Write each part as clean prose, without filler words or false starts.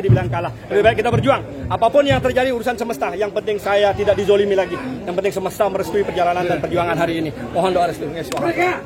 lagi dibilang kalah. Lebih baik kita berjuang. Apapun yang terjadi urusan semesta. Yang penting saya tidak dizolimi lagi. Yang penting semesta merestui perjalanan dan perjuangan hari ini. Mohon doa restu. Merdeka!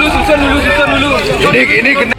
Susun dulu. Ini kena.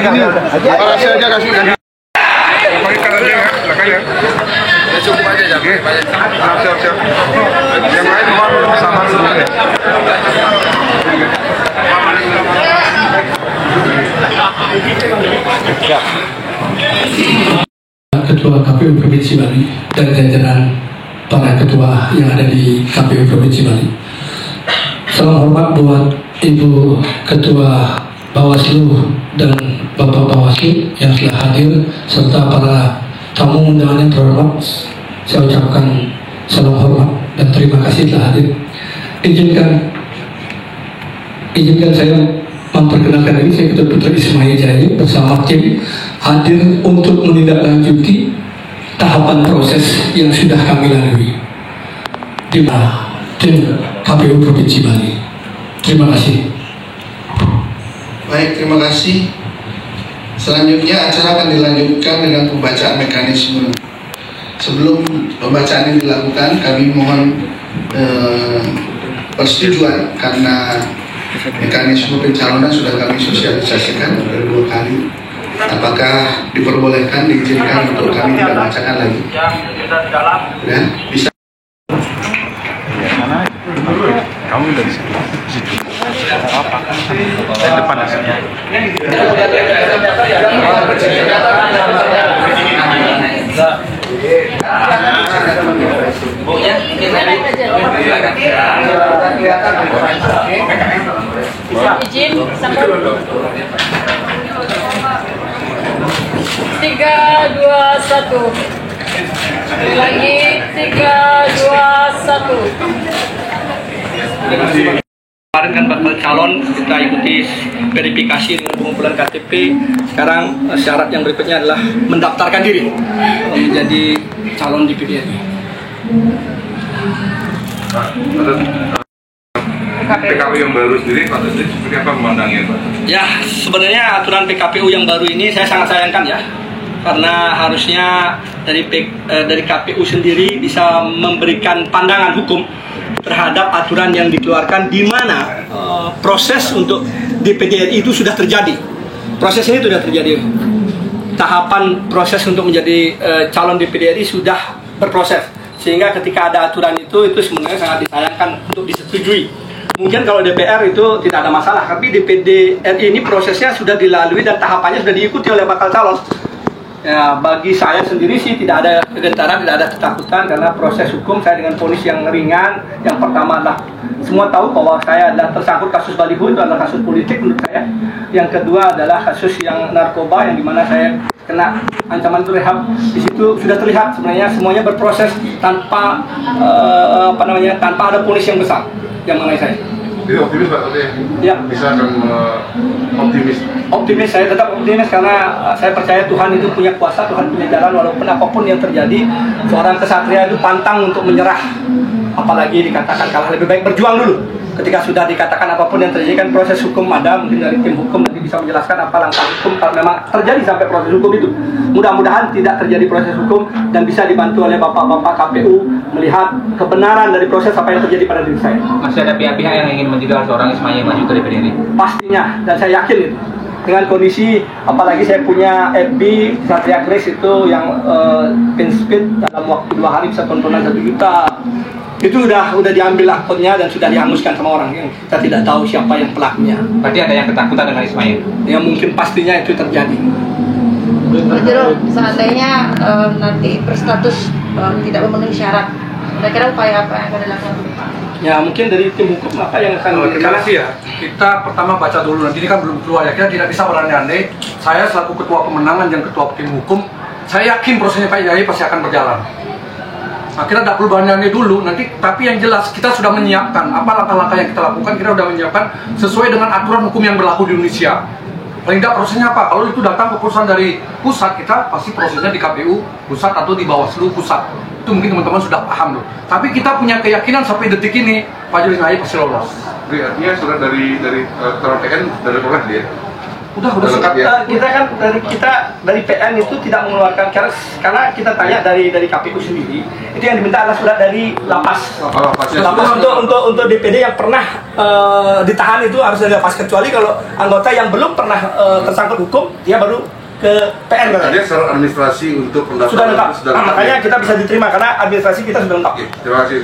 Kasih aja, kasih. Cukup aja, jangan banyak. Siap. Yang lain sama dulu ya. Ketua KPU Provinsi Bali dan jajaran para ketua yang ada di KPU Provinsi Bali. Salam hormat buat Ibu Ketua Bawaslu dan Bapak Bawaslu yang telah hadir serta para tamu undangan yang terhormat. Saya ucapkan salam hormat dan terima kasih telah hadir. Izinkan saya memperkenalkan diri. Saya Ketua Putra Ismail Jaya bersama tim hadir untuk menindaklanjuti tahapan proses yang sudah kami lalui di tim KPU Provinsi Bali. Terima kasih. Baik, terima kasih. Selanjutnya acara akan dilanjutkan dengan pembacaan mekanisme. Sebelum pembacaan ini dilakukan, kami mohon persetujuan karena mekanisme pencalonan sudah kami sosialisasikan dari 2 kali. Apakah diperbolehkan, diizinkan untuk kami tidak bacakan lagi? Ya, bisa. Kamu dari situ. Apa? Dari depan aja. Izin sampai 3, 2, 1. Lagi 3, 2, 1. Kemarin kan bakal calon, kita ikuti verifikasi dengan pengumpulan KTP. Sekarang syarat yang berikutnya adalah mendaftarkan diri menjadi calon di PDRI. PKPU yang baru sendiri, Pak Dede, seperti apa memandangnya, Pak? Ya, sebenarnya aturan PKPU yang baru ini saya sangat sayangkan ya, karena harusnya dari KPU sendiri bisa memberikan pandangan hukum terhadap aturan yang dikeluarkan di mana proses untuk DPD RI itu sudah terjadi. Proses ini sudah terjadi. Tahapan proses untuk menjadi calon DPD RI sudah berproses. Sehingga ketika ada aturan itu sebenarnya sangat disayangkan untuk disetujui. Mungkin kalau DPR itu tidak ada masalah, tapi DPD RI ini prosesnya sudah dilalui dan tahapannya sudah diikuti oleh bakal calon. Ya, bagi saya sendiri sih tidak ada kegentaran, tidak ada ketakutan karena proses hukum saya dengan vonis yang ringan. Yang pertama adalah semua tahu bahwa saya adalah tersangkut kasus baliho, itu adalah kasus politik menurut saya. Yang kedua adalah kasus yang narkoba yang dimana saya kena ancaman rehab. Di situ sudah terlihat sebenarnya semuanya berproses tanpa tanpa ada vonis yang besar yang mengenai saya. Jadi optimis Pak, tapi ya. Bisa akan optimis. Optimis, saya tetap optimis karena saya percaya Tuhan itu punya kuasa, Tuhan punya jalan walaupun apapun yang terjadi. Seorang kesatria itu pantang untuk menyerah, apalagi dikatakan kalah. Lebih baik berjuang dulu. Ketika sudah dikatakan apapun yang terjadi, kan proses hukum ada, mungkin dari tim hukum nanti bisa menjelaskan apa langkah hukum kalau memang terjadi sampai proses hukum itu. Mudah-mudahan tidak terjadi proses hukum dan bisa dibantu oleh bapak-bapak KPU melihat kebenaran dari proses apa yang terjadi pada diri saya. Masih ada pihak-pihak yang ingin menjegal seorang Ismail maju ke DPD? Pastinya, dan saya yakin itu. Dengan kondisi, apalagi saya punya FB Satria Kris itu yang pin speed dalam waktu 2 hari bisa tontonan 1 juta. Itu udah diambil akunnya dan sudah dihanguskan sama orang yang kita tidak tahu siapa yang pelakunya. Berarti ada yang ketakutan dengan Ismail? Ya mungkin pastinya itu terjadi. Pak Jero, seandainya nanti berstatus tidak memenuhi syarat, kira-kira upaya apa yang akan dilakukan? Ya mungkin dari tim hukum apa yang akan terima kasih ya. Kita pertama baca dulu, nanti ini kan belum keluar ya. Kita tidak bisa berandai-andai. Saya selaku ketua kemenangan dan ketua tim hukum, saya yakin prosesnya Pak Yai pasti akan berjalan. Nah, kita tidak perlu berandai-andai dulu nanti, tapi yang jelas kita sudah menyiapkan apa langkah-langkah yang kita lakukan. Kita sudah menyiapkan sesuai dengan aturan hukum yang berlaku di Indonesia. Paling tidak prosesnya apa? Kalau itu datang keputusan dari pusat, kita pasti prosesnya di KPU pusat atau di Bawaslu pusat. Itu mungkin teman-teman sudah paham loh. Tapi kita punya keyakinan sampai detik ini Pak Ismail pasti lolos. Jadi artinya surat dari ketua PN dari proses dia? Udah lengkap ya? Kita dari PN itu tidak mengeluarkan karena kita tanya dari KPU sendiri, itu yang diminta adalah surat dari lapas. Lapas untuk DPD yang pernah ditahan itu harus dari lapas, kecuali kalau anggota yang belum pernah tersangkut hukum dia baru ke PN. Tadi secara administrasi untuk pendaftaran sudah lengkap. Makanya kita bisa diterima karena administrasi kita sudah lengkap. Terima kasih.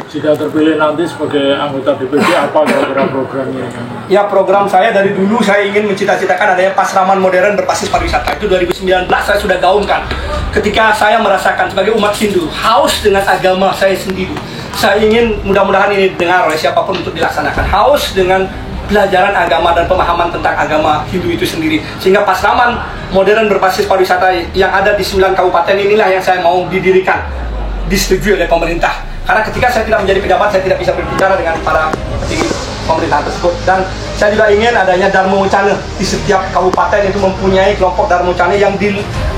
Jika terpilih nanti sebagai anggota DPD, apa kira-kira programnya? Ya, program saya dari dulu saya ingin mencita-citakan adanya Pasraman modern berbasis pariwisata. Itu 2019 saya sudah gaungkan. Ketika saya merasakan sebagai umat Hindu haus dengan agama saya sendiri. Saya ingin mudah-mudahan ini didengar oleh siapapun untuk dilaksanakan. Haus dengan pelajaran agama dan pemahaman tentang agama Hindu itu sendiri, sehingga Pasraman modern berbasis pariwisata yang ada di 9 kabupaten inilah yang saya mau didirikan, disetujui oleh pemerintah. Karena ketika saya tidak menjadi pejabat, saya tidak bisa berbicara dengan para petinggi pemerintahan tersebut. Dan saya juga ingin adanya Dharma Wacana di setiap kabupaten itu mempunyai kelompok Dharma Wacana yang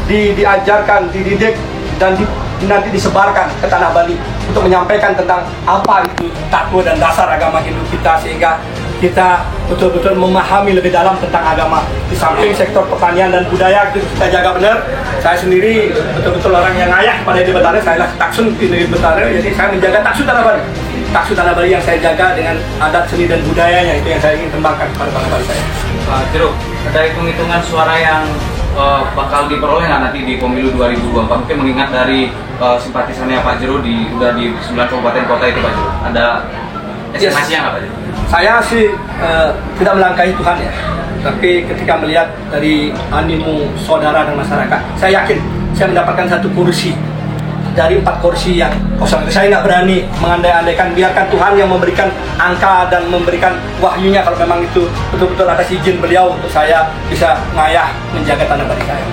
diajarkan, dididik dan nanti disebarkan ke tanah Bali untuk menyampaikan tentang apa itu takwa dan dasar agama Hindu kita, sehingga kita betul-betul memahami lebih dalam tentang agama. Di samping sektor pertanian dan budaya itu kita jaga benar. Saya sendiri betul-betul orang yang ayah pada di Betare, saya lah taksun di Betare, jadi saya menjaga taksu tanah Bali. Taksu tanah Bali yang saya jaga dengan adat seni dan budayanya, itu yang saya ingin kembangkan kepada tanah Bali saya. Pak Jero, ada hitung-hitungan suara yang bakal diperoleh nggak nanti di pemilu 2024? Mungkin mengingat dari simpatisannya Pak Jero udah di 9 kabupaten kota itu, Pak Jero. Ada estimasinya nggak, Pak Jero? Saya sih tidak melangkahi Tuhan ya, tapi ketika melihat dari animo saudara dan masyarakat, saya yakin saya mendapatkan 1 kursi dari 4 kursi yang kosong. Saya nggak berani mengandai-andaikan, biarkan Tuhan yang memberikan angka dan memberikan wahyunya kalau memang itu betul-betul atas izin beliau untuk saya bisa ngayah menjaga tanah Bali saya.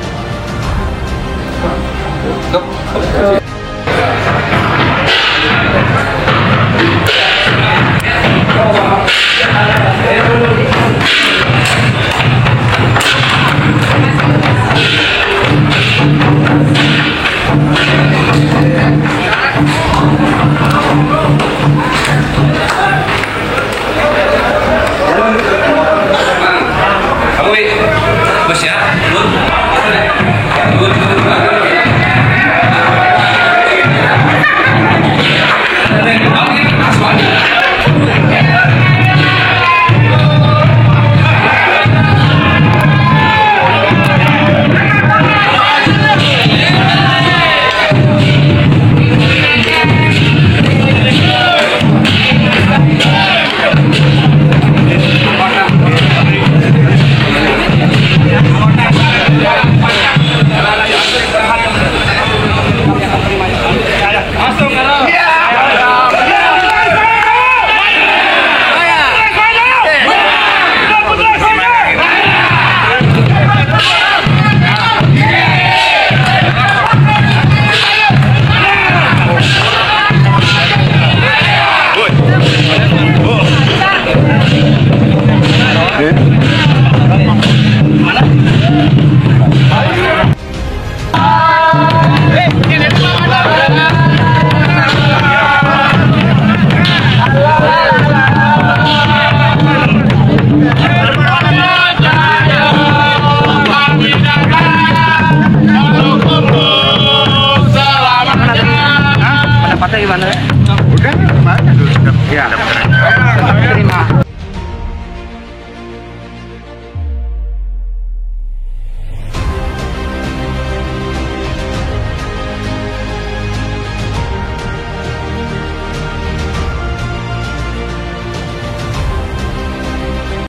Pendapatnya gimana?